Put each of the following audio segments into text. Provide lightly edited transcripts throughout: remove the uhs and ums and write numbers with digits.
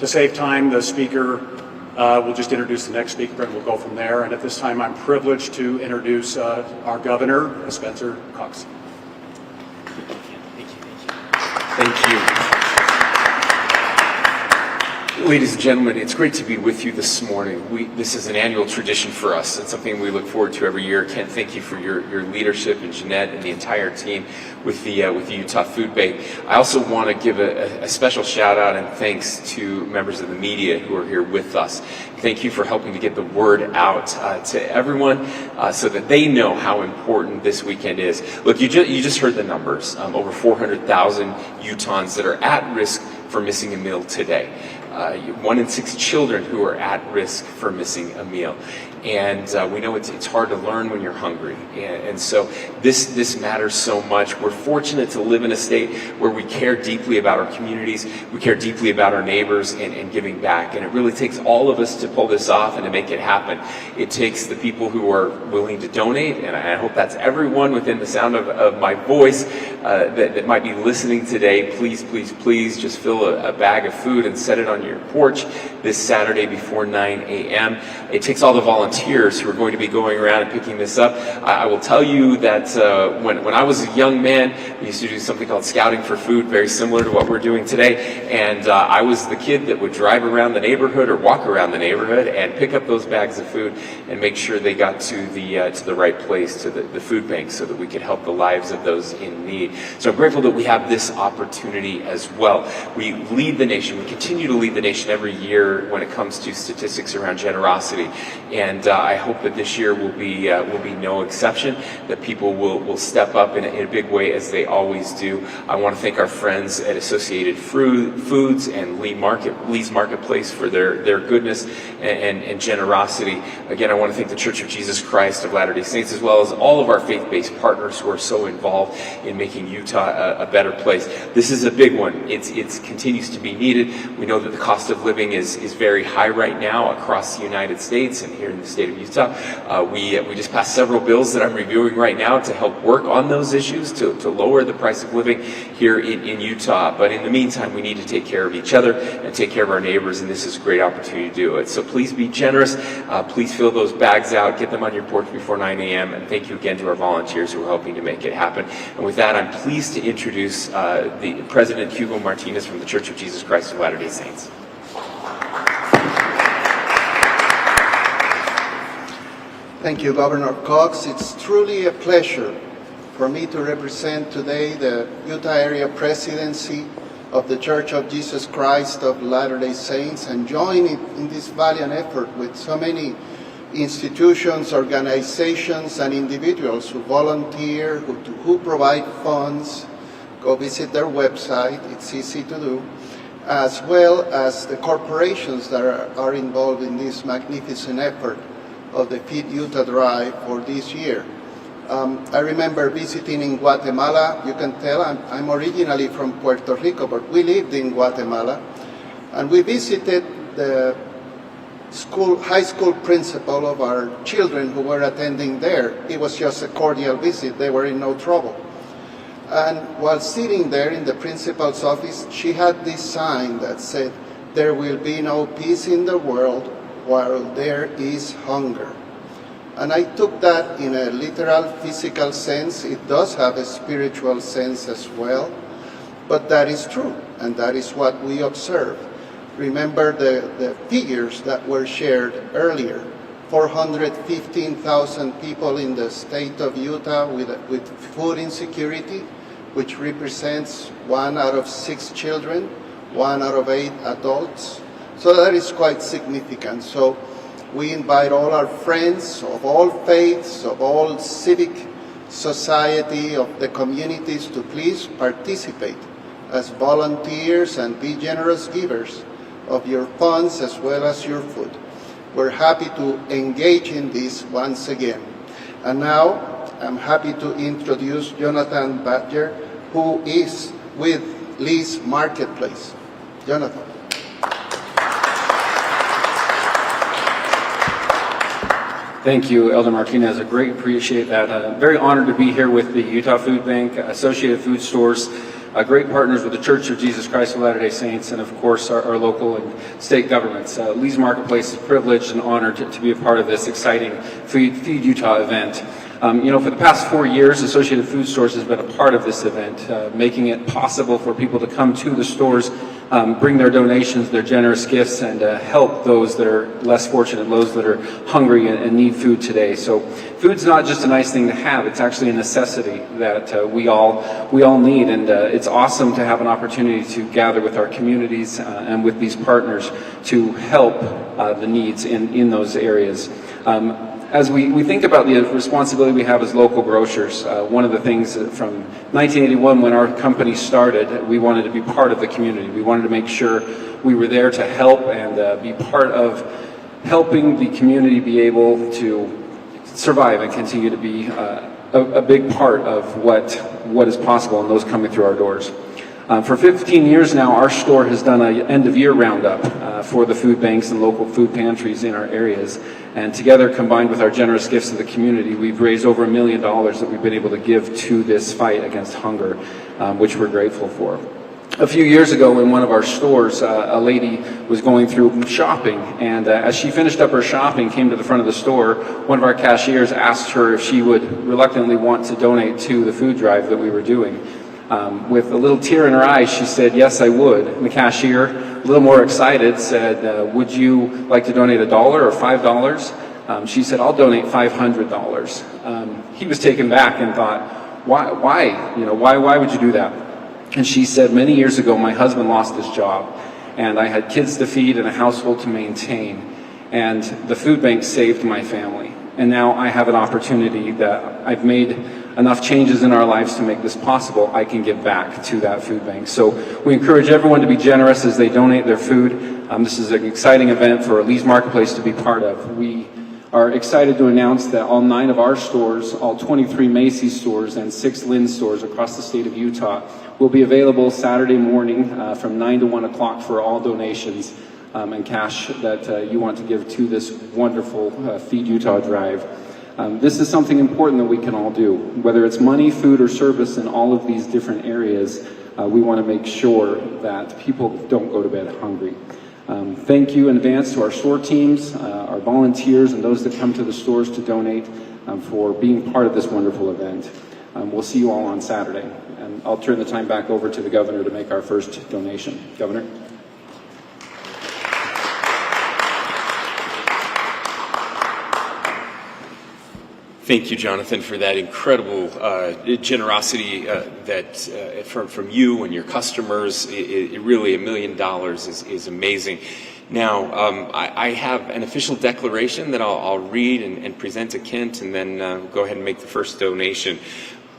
To save time, the speaker will just introduce the next speaker and we'll go from there. And at this time, I'm privileged to introduce our governor, Spencer Cox. Thank you. Ladies and gentlemen, it's great to be with you this morning. This is an annual tradition for us and something we look forward to every year. Ken, thank you for your leadership, and Jeanette and the entire team with the Utah Food Bank. I also want to give a special shout out and thanks to members of the media who are here with us. Thank you for helping to get the word out to everyone so that they know how important this weekend is. Look, you just heard the numbers. Over 400,000 Utahns that are at risk for missing a meal today. 1 in 6 children who are at risk for missing a meal. And we know it's hard to learn when you're hungry. And so this matters so much. We're fortunate to live in a state where we care deeply about our communities, we care deeply about our neighbors and giving back. And it really takes all of us to pull this off and to make it happen. It takes the people who are willing to donate, and I hope that's everyone within the sound of my voice that might be listening today. Please, please, please just fill a bag of food and set it on your porch this Saturday before 9 a.m. It takes all the volunteers who are going to be going around and picking this up. I will tell you that when I was a young man, we used to do something called scouting for food, very similar to what we're doing today. And I was the kid that would drive around the neighborhood or walk around the neighborhood and pick up those bags of food and make sure they got to the right place, to the food bank, so that we could help the lives of those in need. So I'm grateful that we have this opportunity as well. We lead the nation. We continue to lead the nation every year when it comes to statistics around generosity. And I hope that this year will be no exception, that people will step up in a big way as they always do. I want to thank our friends at Associated Foods and Lee's Marketplace for their goodness and generosity. Again, I want to thank the Church of Jesus Christ of Latter-day Saints, as well as all of our faith-based partners who are so involved in making Utah a better place. This is a big one. It continues to be needed. We know that the cost of living is very high right now across the United States and here in the state of Utah. We just passed several bills that I'm reviewing right now to help work on those issues, to lower the price of living here in Utah. But in the meantime, we need to take care of each other and take care of our neighbors, and this is a great opportunity to do it. So please be generous. Please fill those bags out. Get them on your porch before 9 a.m. And thank you again to our volunteers who are helping to make it happen. And with that, I'm pleased to introduce the President Hugo Martinez from the Church of Jesus Christ of Latter-day Saints. Thank you, Governor Cox. It's truly a pleasure for me to represent today the Utah Area Presidency of the Church of Jesus Christ of Latter-day Saints and join in this valiant effort with so many institutions, organizations, and individuals who volunteer, who provide funds. Go visit their website, it's easy to do, as well as the corporations that are involved in this magnificent effort of the Feed Utah Drive for this year. I remember visiting in Guatemala. You can tell I'm originally from Puerto Rico, but we lived in Guatemala. And we visited the high school principal of our children who were attending there. It was just a cordial visit. They were in no trouble. And while sitting there in the principal's office, she had this sign that said, "There will be no peace in the world while there is hunger." And I took that in a literal, physical sense. It does have a spiritual sense as well, but that is true, and that is what we observe. Remember the figures that were shared earlier. 415,000 people in the state of Utah with food insecurity, which represents 1 out of 6 children, 1 out of 8 adults. So that is quite significant. So we invite all our friends of all faiths, of all civic society, of the communities to please participate as volunteers and be generous givers of your funds as well as your food. We're happy to engage in this once again. And now I'm happy to introduce Jonathan Badger, who is with Lee's Marketplace. Jonathan. Thank you, Elder Martinez. I greatly appreciate that. Very honored to be here with the Utah Food Bank, Associated Food Stores, great partners with the Church of Jesus Christ of Latter-day Saints, and of course our local and state governments. Lee's Marketplace is privileged and honored to be a part of this exciting Feed Utah event. For the past 4 years, Associated Food Stores has been a part of this event, making it possible for people to come to the stores, bring their donations, their generous gifts, and help those that are less fortunate, those that are hungry and need food today. So food's not just a nice thing to have, it's actually a necessity that we all need, and it's awesome to have an opportunity to gather with our communities and with these partners to help the needs in those areas. As we think about the responsibility we have as local grocers, one of the things from 1981 when our company started, we wanted to be part of the community. We wanted to make sure we were there to help and be part of helping the community be able to survive and continue to be a big part of what is possible and those coming through our doors. For 15 years now, our store has done an end-of-year roundup for the food banks and local food pantries in our areas. And together, combined with our generous gifts to the community, we've raised over $1 million that we've been able to give to this fight against hunger, which we're grateful for. A few years ago in one of our stores, a lady was going through shopping, and as she finished up her shopping, came to the front of the store, one of our cashiers asked her if she would reluctantly want to donate to the food drive that we were doing. With a little tear in her eyes, she said, "Yes, I would." And the cashier, a little more excited, said, "Would you like to donate $1 or $5? She said, "I'll donate $500. He was taken back and thought, why would you do that? And she said, "Many years ago, my husband lost his job, and I had kids to feed and a household to maintain, and the food bank saved my family. And now I have an opportunity that I've made enough changes in our lives to make this possible. I can give back to that food bank." So we encourage everyone to be generous as they donate their food. This is an exciting event for Lee's Marketplace to be part of. We are excited to announce that all 9 of our stores, all 23 Macy's stores, and 6 Lynn stores across the state of Utah will be available Saturday morning from 9 to 1 o'clock for all donations and cash that you want to give to this wonderful Feed Utah drive. This is something important that we can all do. Whether it's money, food, or service in all of these different areas, we want to make sure that people don't go to bed hungry. Thank you in advance to our store teams, our volunteers, and those that come to the stores to donate for being part of this wonderful event. We'll see you all on Saturday. And I'll turn the time back over to the governor to make our first donation. Governor? Thank you, Jonathan, for that incredible generosity from you and your customers. Really, $1 million is amazing. Now, I have an official declaration that I'll read and present to Kent, and then go ahead and make the first donation.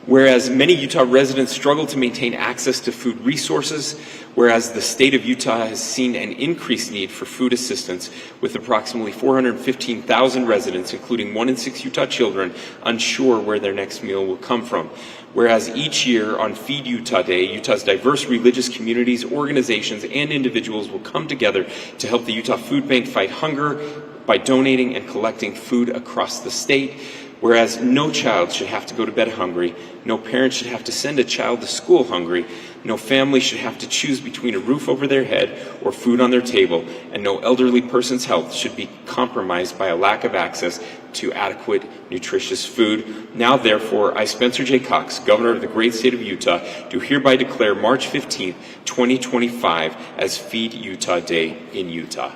Whereas many Utah residents struggle to maintain access to food resources, whereas the state of Utah has seen an increased need for food assistance with approximately 415,000 residents, including 1 in 6 Utah children, unsure where their next meal will come from. Whereas each year on Feed Utah Day, Utah's diverse religious communities, organizations, and individuals will come together to help the Utah Food Bank fight hunger by donating and collecting food across the state. Whereas no child should have to go to bed hungry, no parent should have to send a child to school hungry, no family should have to choose between a roof over their head or food on their table, and no elderly person's health should be compromised by a lack of access to adequate, nutritious food. Now, therefore, I, Spencer J. Cox, Governor of the great state of Utah, do hereby declare March 15th, 2025 as Feed Utah Day in Utah.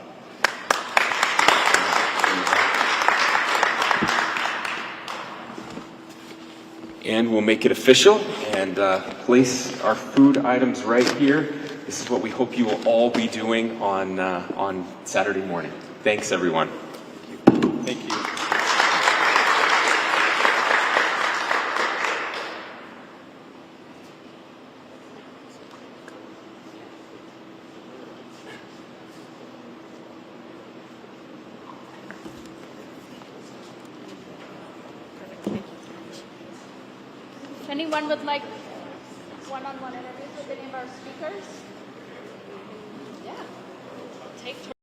And we'll make it official and place our food items right here. This is what we hope you will all be doing on Saturday morning. Thanks, everyone. Thank you. If anyone would like one-on-one interviews with any of our speakers, yeah, take turns.